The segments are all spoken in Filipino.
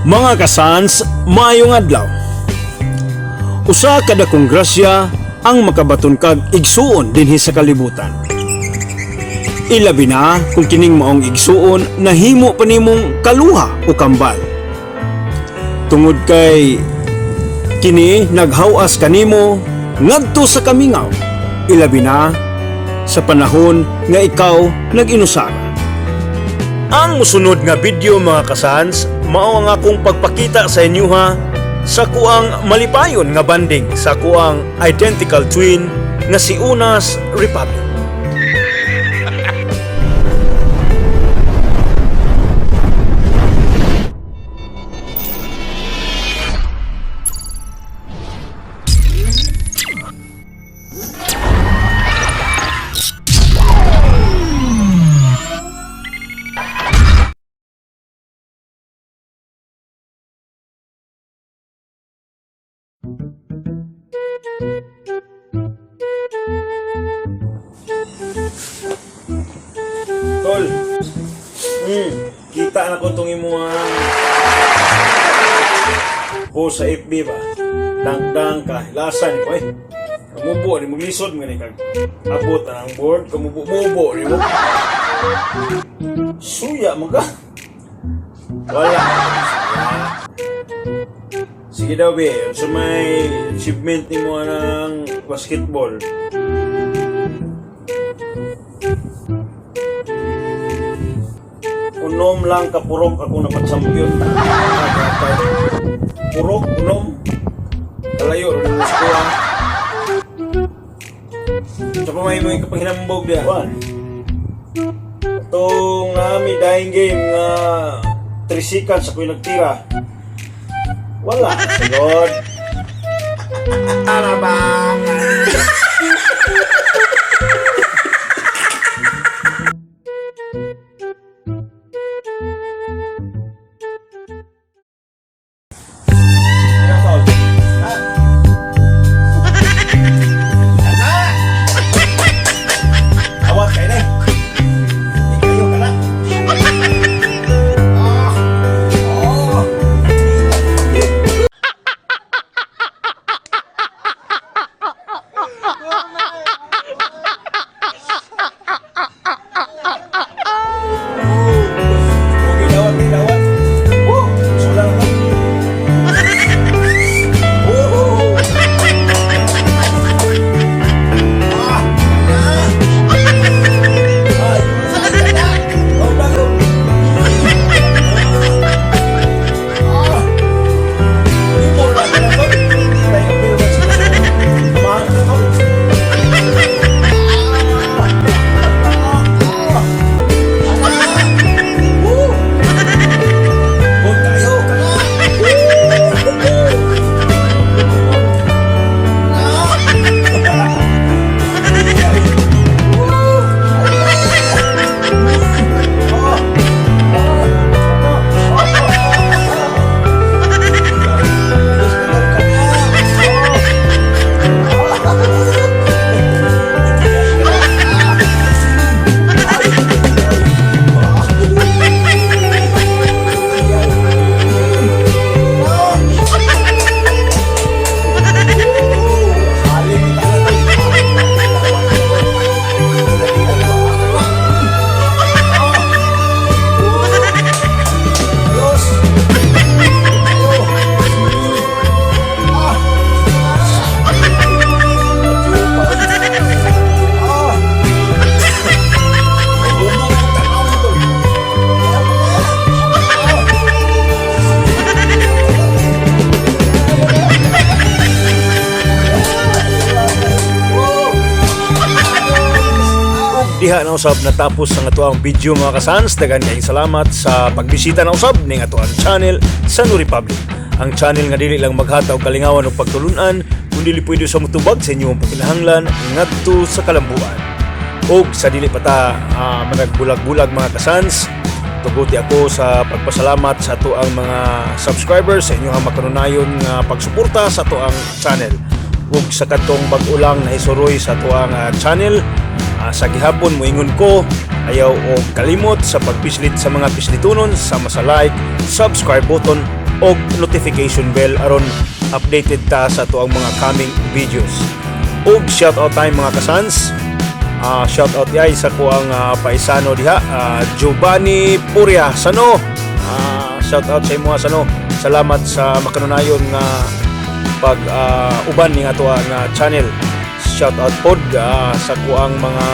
Mga kasans, maayong adlaw. Usa kada kong grasya ang makabaton kag igsuon dinhi sa kalibutan. Ilabi na kung kining maong igsuon nahimo pa nimong kaluha o kambal. Tungod kay kini naghawas kanimo ngadto sa kamingaw. Ilabi na sa panahon nga ikaw nag-inusara. Ang musunod nga video mga kasans, mao ang akong pagpakita sa inyo ha sa kuang malipayon nga banding sa kuang identical twin nga si Unas Republic. Tol, kita na ko itong imuang post sa FB ba? Dangdang ka, lasan ko eh. Kamubo, di maglisod mo ni kag abot na ang board, kamubo-mubo ni mo. Suya mo ka? Wala. Sige daw be, so may achievement ni mo ng basketball. Unom lang kapurok ako napatsampiyon. Purok, unom. Kalayo, rin mo sa sa pamay mo yung kapanghinambog diya. Itong may dying game nga 3 seconds ako'y nagtira. Wala, sagod. Ano bang? Diha na usab natapos ang atuang video mga kasans. Dagan kayong salamat sa pagbisita na usab ning atuang channel sa New Republic. Ang channel nga dili lang maghataw kalingawan o pagtulunan, kundi pwede sa mutubag sa inyong pagkinahanglan ngadto sa kalambuan. Og sa dili pa ta managbulag-bulag mga kasans, tuguti ako sa pagpasalamat sa atuang mga subscribers sa inyong makanunayon nga pagsuporta sa atuang channel. Ug sa katong bag-ulang na isuroy sa atuang channel, sa gihapon moingon ko ayaw o kalimot sa pagpislit sa mga pislitunon sama sa like, subscribe button og notification bell aron updated ta sa tuang mga coming videos. Og shoutout tayo mga kasans. Shoutout yay sa kuang paisano diha, Giovanni Puria Sano. Shoutout sa imo Sano. Salamat sa makanunayon nga pag uban ning ato nga channel. Shoutout pod sa kuang mga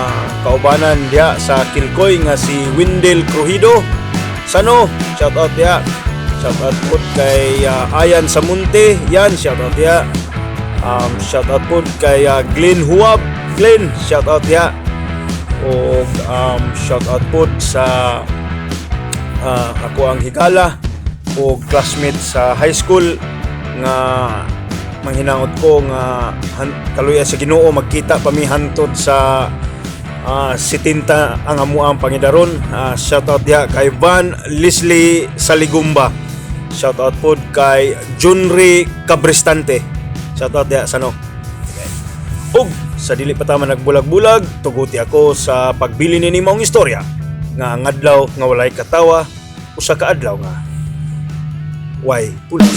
kaubanan diha sa Kilcoy nga si Windel Crujido Sano. Shoutout diha. Shoutout pod kay Ayan Samunte, yan shoutout diha. Shoutout pod kay Glenn Huab, Glenn shoutout diha. O shoutout pod sa ako ang higala o classmate sa high school nga manghinangot ko nga kaluya sa Ginoo magkita pa mi hantod sa 70 ang amuang pangidaron. Shoutout diha kay Van Leslie Saligumba. Shoutout pod kay Junri Cabristante. Shoutout diha Sano. Og sa dili pa ta man nagbulag-bulag, tuguti ako sa pagbili ni maong istorya nga ang adlaw nga walay katawa, usa ka adlaw nga way pulos.